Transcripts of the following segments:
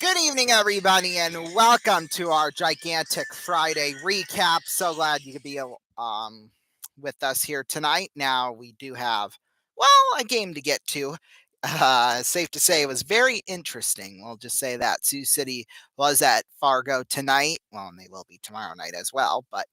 Good evening, everybody, and welcome to our gigantic Friday recap. So glad you could be with us here tonight. Now we do have, a game to get to. Safe to say it was very interesting. We'll just say that Sioux City was at Fargo tonight. Well, and they will be tomorrow night as well. But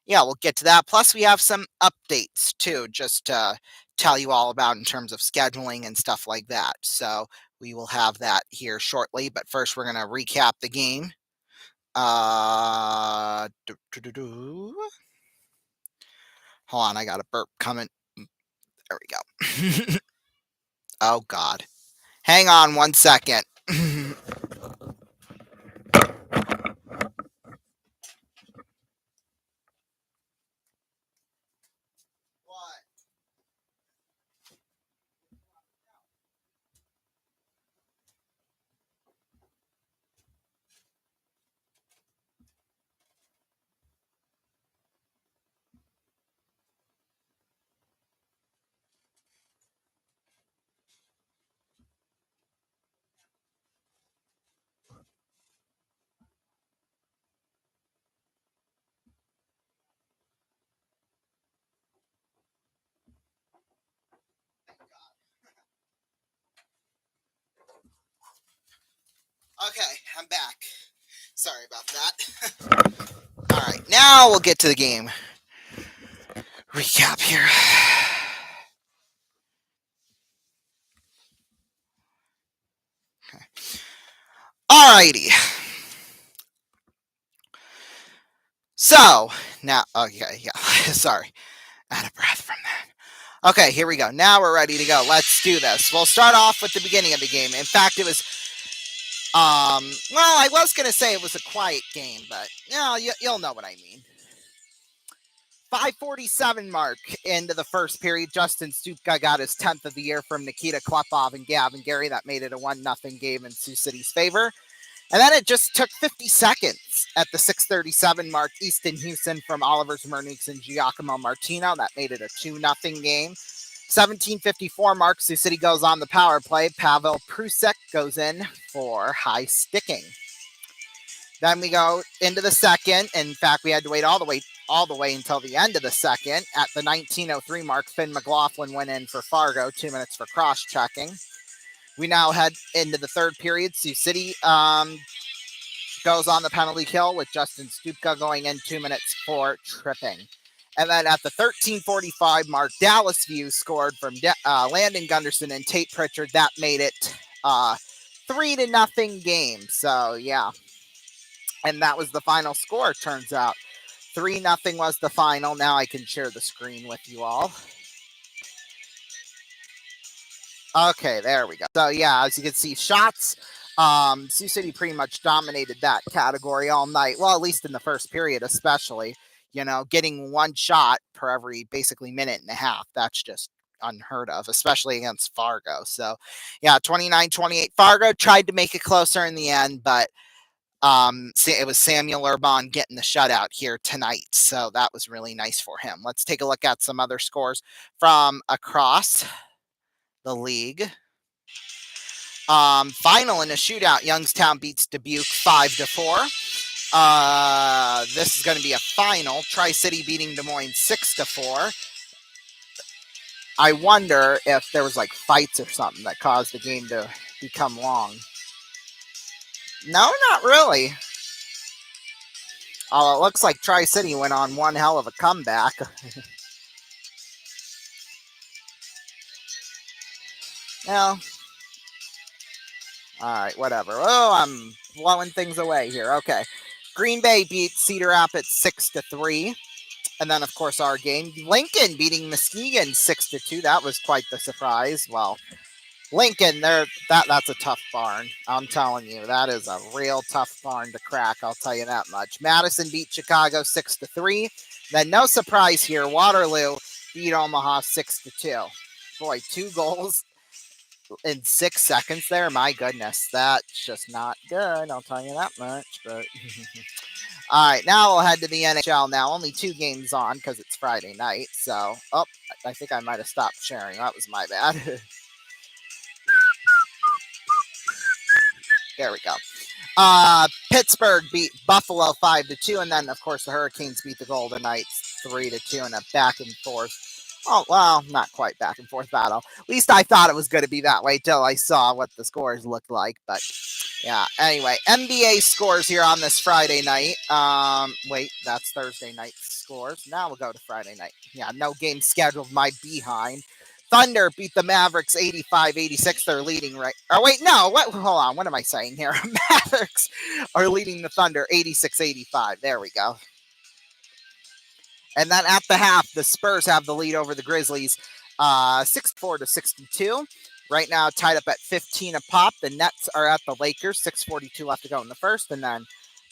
yeah, we'll get to that. Plus, we have some updates too, just to tell you all about in terms of scheduling and stuff like that. So we will have that here shortly. But first, we're going to recap the game. Hold on, I got a burp coming. There we go. Oh, God. Hang on 1 second. Okay, I'm back. Sorry about that. All right, now we'll get to the game. Recap here. Okay. Alrighty. So, now, okay, yeah, sorry. Out of breath from that. Okay, here we go. Now we're ready to go. Let's do this. We'll start off with the beginning of the game. In fact, it was, I was going to say it was a quiet game, but, you'll know what I mean. 5:47 mark into the first period. Justin Stupka got his 10th of the year from Nikita Klepov and Gavin Gary. That made it a 1-0 game in Sioux City's favor. And then it just took 50 seconds at the 6:37 mark. Easton Houston from Oliver Zmernix and Giacomo Martino. That made it a 2-0 game. 17:54 mark. Sioux City goes on the power play. Pavel Prusek goes in for high sticking. Then we go into the second. In fact, we had to wait all the way until the end of the second. At the 19:03 mark, Finn McLaughlin went in for Fargo, 2 minutes for cross-checking. We now head into the third period. Sioux City goes on the penalty kill with Justin Stupka going in 2 minutes for tripping. And then at the 13:45 mark, Dallas View scored from Landon Gunderson and Tate Pritchard. That made it 3-0 game. So, yeah. And that was the final score, turns out. 3-0 was the final. Now I can share the screen with you all. Okay, there we go. So, yeah, as you can see, shots. Sioux City pretty much dominated that category all night. Well, at least in the first period, especially. Getting one shot per every basically minute and a half. That's just unheard of, especially against Fargo. So, yeah, 29-28. Fargo tried to make it closer in the end, but it was Samuel Urban getting the shutout here tonight. So that was really nice for him. Let's take a look at some other scores from across the league. Final in a shootout, Youngstown beats Dubuque 5-4. This is going to be a final. Tri-City beating Des Moines 6-4. I wonder if there was like fights or something that caused the game to become long. No, not really. Oh, it looks like Tri-City went on one hell of a comeback. Well, all right, whatever. Oh, I'm blowing things away here. Okay. Green Bay beat Cedar Rapids 6-3. And then, of course, our game. Lincoln beating Muskegon 6-2. That was quite the surprise. Well, Lincoln, that's a tough barn. I'm telling you, that is a real tough barn to crack. I'll tell you that much. Madison beat Chicago 6-3. Then, no surprise here, Waterloo beat Omaha 6-2. Boy, 2 goals in 6 seconds there. My goodness, that's just not good. I'll tell you that much. But all right, now we'll head to the NHL now. Only 2 games on because it's Friday night. So, I think I might have stopped sharing. That was my bad. There we go. Pittsburgh beat Buffalo 5-2, and then of course the Hurricanes beat the Golden Knights 3-2 in a back and forth. Oh well, not quite back and forth battle. At least I thought it was going to be that way till I saw what the scores looked like. But yeah, anyway, NBA scores here on this Friday night. Wait, that's Thursday night scores. Now we'll go to Friday night. Yeah, no game scheduled. My behind. Thunder beat the Mavericks 85-86. They're leading right. Oh, wait, no. What? Hold on. What am I saying here? Mavericks are leading the Thunder 86-85. There we go. And then at the half, the Spurs have the lead over the Grizzlies 64-62. Right now, tied up at 15 a pop. The Nets are at the Lakers, 6:42 left to go in the first. And then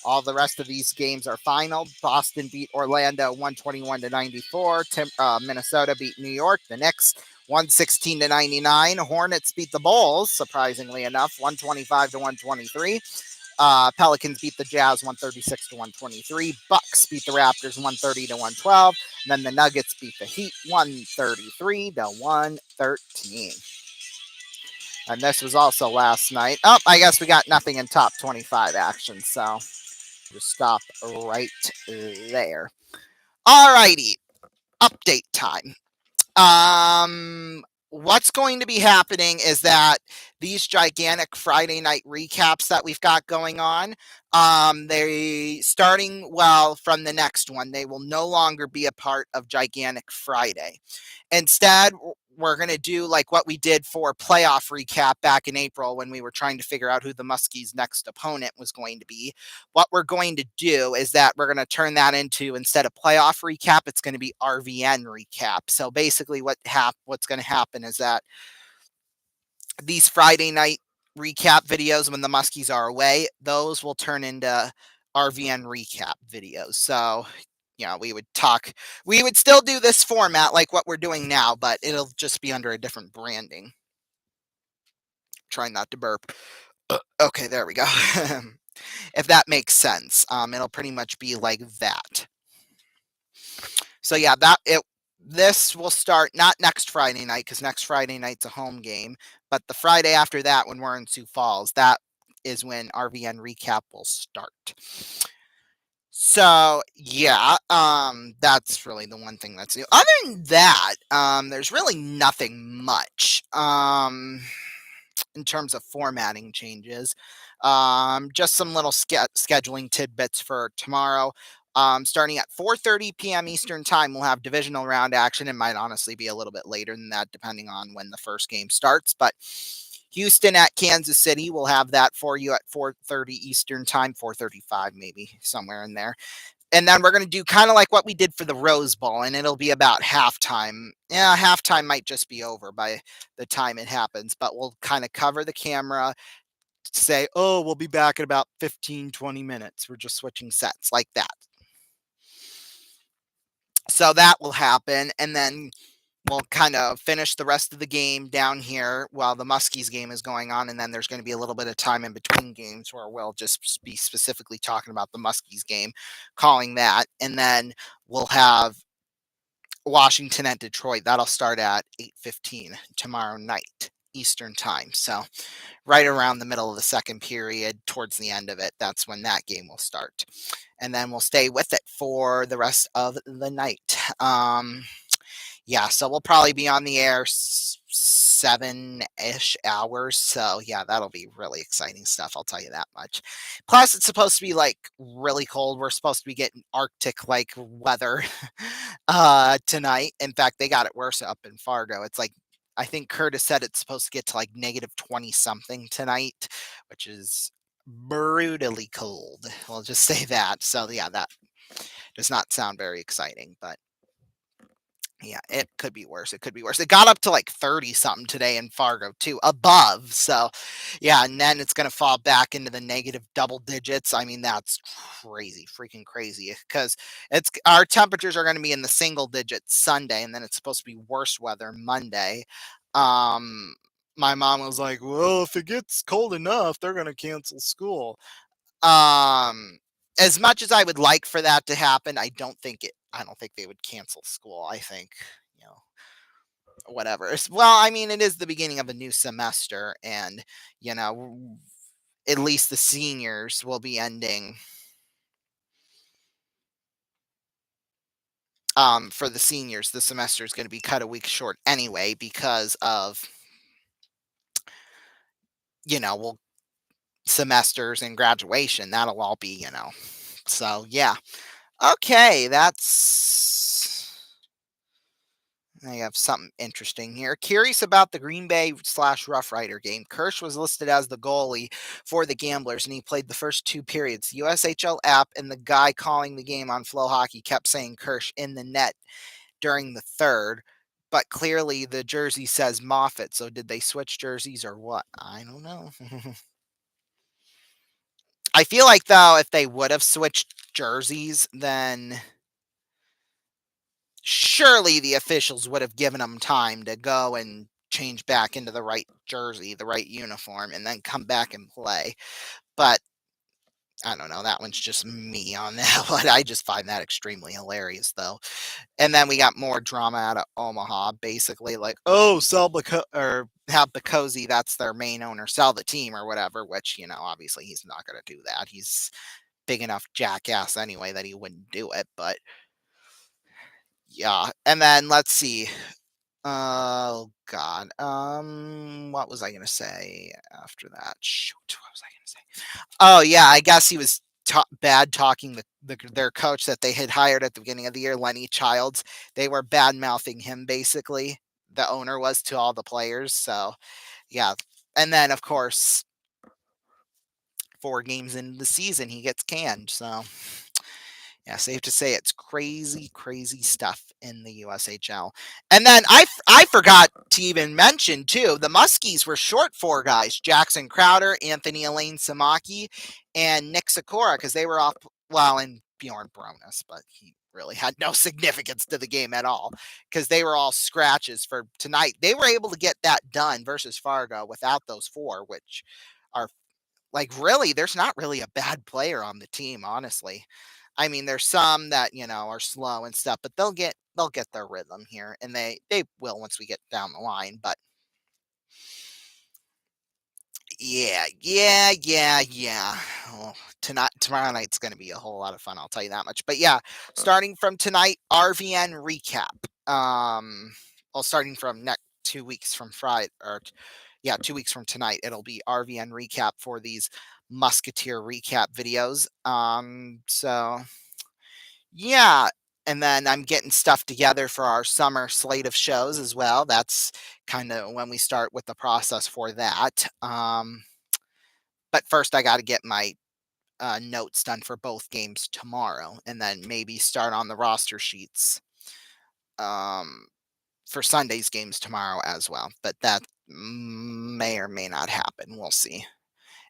all the rest of these games are final. Boston beat Orlando 121-94. Minnesota beat New York. The Knicks 116-99. Hornets beat the Bulls, surprisingly enough, 125-123. Pelicans beat the Jazz 136-123. Bucks beat the Raptors 130-112. And then the Nuggets beat the Heat 133-113. And this was also last night. Oh, I guess we got nothing in top 25 action. So just stop right there. All righty. Update time. What's going to be happening is that these gigantic Friday night recaps that we've got going on, they starting from the next one, they will no longer be a part of Gigantic Friday. Instead, we're going to do like what we did for playoff recap back in April when we were trying to figure out who the Muskies' next opponent was going to be. What we're going to do is that we're going to turn that into, instead of playoff recap, it's going to be RVN recap. So basically what's going to happen is that these Friday night recap videos when the Muskies are away, those will turn into RVN recap videos. So we would still do this format like what we're doing now, but it'll just be under a different branding. Trying not to burp. Okay, there we go. If that makes sense, it'll pretty much be like that. So yeah, this will start not next Friday night, because next Friday night's a home game, but the Friday after that when we're in Sioux Falls, that is when RVN recap will start. So yeah, that's really the one thing that's new. Other than that, there's really nothing much in terms of formatting changes. Just some little scheduling tidbits for tomorrow. Starting at 4:30 p.m. Eastern time, we'll have divisional round action. It might honestly be a little bit later than that, depending on when the first game starts. But Houston at Kansas City, we'll have that for you at 4:30 Eastern time, 4:35 maybe, somewhere in there. And then we're going to do kind of like what we did for the Rose Bowl, and it'll be about halftime. Yeah, halftime might just be over by the time it happens, but we'll kind of cover the camera, say, oh, we'll be back in about 15, 20 minutes. We're just switching sets like that. So that will happen, and then we'll kind of finish the rest of the game down here while the Muskies game is going on, and then there's going to be a little bit of time in between games where we'll just be specifically talking about the Muskies game, calling that, and then we'll have Washington at Detroit. That'll start at 8:15 tomorrow night Eastern time. So right around the middle of the second period, towards the end of it, that's when that game will start. And then we'll stay with it for the rest of the night. Yeah, so we'll probably be on the air 7-ish hours. So yeah, that'll be really exciting stuff. I'll tell you that much. Plus, it's supposed to be like really cold. We're supposed to be getting Arctic like weather tonight. In fact, they got it worse up in Fargo. It's like, I think Curtis said it's supposed to get to like negative 20 something tonight, which is brutally cold. We'll just say that. So yeah, that does not sound very exciting, but yeah, it could be worse. It could be worse. It got up to like 30 something today in Fargo too, above. So yeah, and then it's going to fall back into the negative double digits. I mean, that's crazy, freaking crazy, because our temperatures are going to be in the single digits Sunday, and then it's supposed to be worse weather Monday. My mom was like, well, if it gets cold enough, they're going to cancel school. As much as I would like for that to happen, I don't think they would cancel school. I think, whatever. Well, I mean, it is the beginning of a new semester, and at least the seniors will be ending. For the seniors, the semester is going to be cut a week short anyway because of, well, semesters and graduation. That'll all be, So, yeah. Okay, I have something interesting here. Curious about the Green Bay / Rough Rider game. Kirsch was listed as the goalie for the Gamblers, and he played the first 2 periods. The USHL app and the guy calling the game on Flow Hockey kept saying Kirsch in the net during the third, but clearly the jersey says Moffat. So did they switch jerseys or what? I don't know. I feel like, though, if they would have switched jerseys, then surely the officials would have given them time to go and change back into the right jersey, the right uniform, and then come back and play. But I don't know. That one's just me on that one. I just find that extremely hilarious, though. And then we got more drama out of Omaha, basically like, oh, sell or have Bacozy, that's their main owner, sell the team or whatever, which, obviously he's not going to do that. He's big enough jackass anyway that he wouldn't do it. But yeah. And then let's see. Oh God. What was I gonna say after that? Shoot, what was I gonna say? Oh yeah, I guess he was bad talking their coach that they had hired at the beginning of the year, Lenny Childs. They were bad mouthing him basically. The owner was to all the players. So yeah, and then of course, 4 games into the season, he gets canned. So yeah, safe to say it's crazy, crazy stuff in the USHL. And then I forgot to even mention, too, the Muskies were short 4 guys, Jackson Crowder, Anthony Elaine Samaki, and Nick Sikora, because they were off, and Bjorn Bronas, but he really had no significance to the game at all, because they were all scratches for tonight. They were able to get that done versus Fargo without those 4, which are, really, there's not really a bad player on the team, honestly. I mean, there's some that, are slow and stuff, but they'll get their rhythm here, and they will once we get down the line. But yeah. Oh, tomorrow night's going to be a whole lot of fun. I'll tell you that much. But yeah, starting from tonight, RVN recap. Starting from next 2 weeks from Friday, or 2 weeks from tonight, it'll be RVN recap for these Musketeer recap videos. So yeah. And then I'm getting stuff together for our summer slate of shows as well. That's kind of when we start with the process for that. But first, I got to get my notes done for both games tomorrow, and then maybe start on the roster sheets for Sunday's games tomorrow as well. But that may or may not happen. We'll see.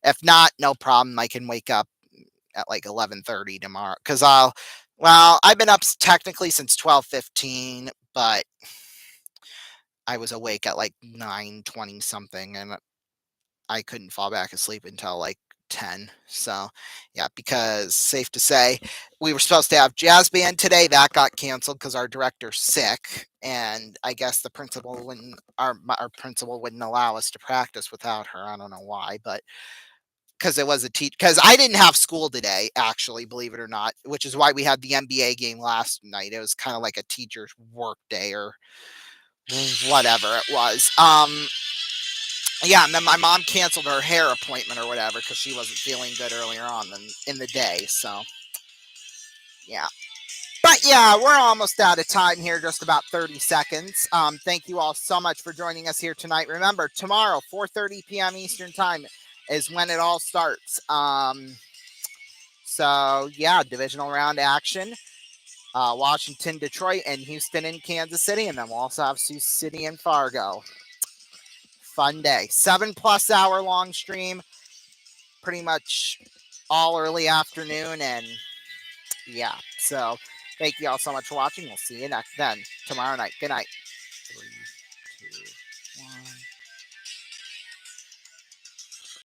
If not, no problem. I can wake up at like 11:30 tomorrow, because I've been up technically since 12:15, but I was awake at like 9:20 something, and I couldn't fall back asleep until like 10. So yeah, because safe to say, we were supposed to have jazz band today. That got canceled because our director's sick, and I guess the principal wouldn't our principal wouldn't allow us to practice without her. I don't know why, but because it was because I didn't have school today, actually, believe it or not, which is why we had the NBA game last night. It was kind of like a teacher's work day or whatever it was. Yeah, and then my mom canceled her hair appointment or whatever because she wasn't feeling good earlier on in the day. So yeah. But yeah, we're almost out of time here, just about 30 seconds. Thank you all so much for joining us here tonight. Remember, tomorrow, 4:30 p.m. Eastern Time is when it all starts. So yeah, divisional round action. Washington, Detroit, and Houston and Kansas City, and then we'll also have Sioux City and Fargo. Fun day. 7+ hour long stream, pretty much all early afternoon, and yeah. So thank you all so much for watching. We'll see you tomorrow night. Good night. 3, 2, 1.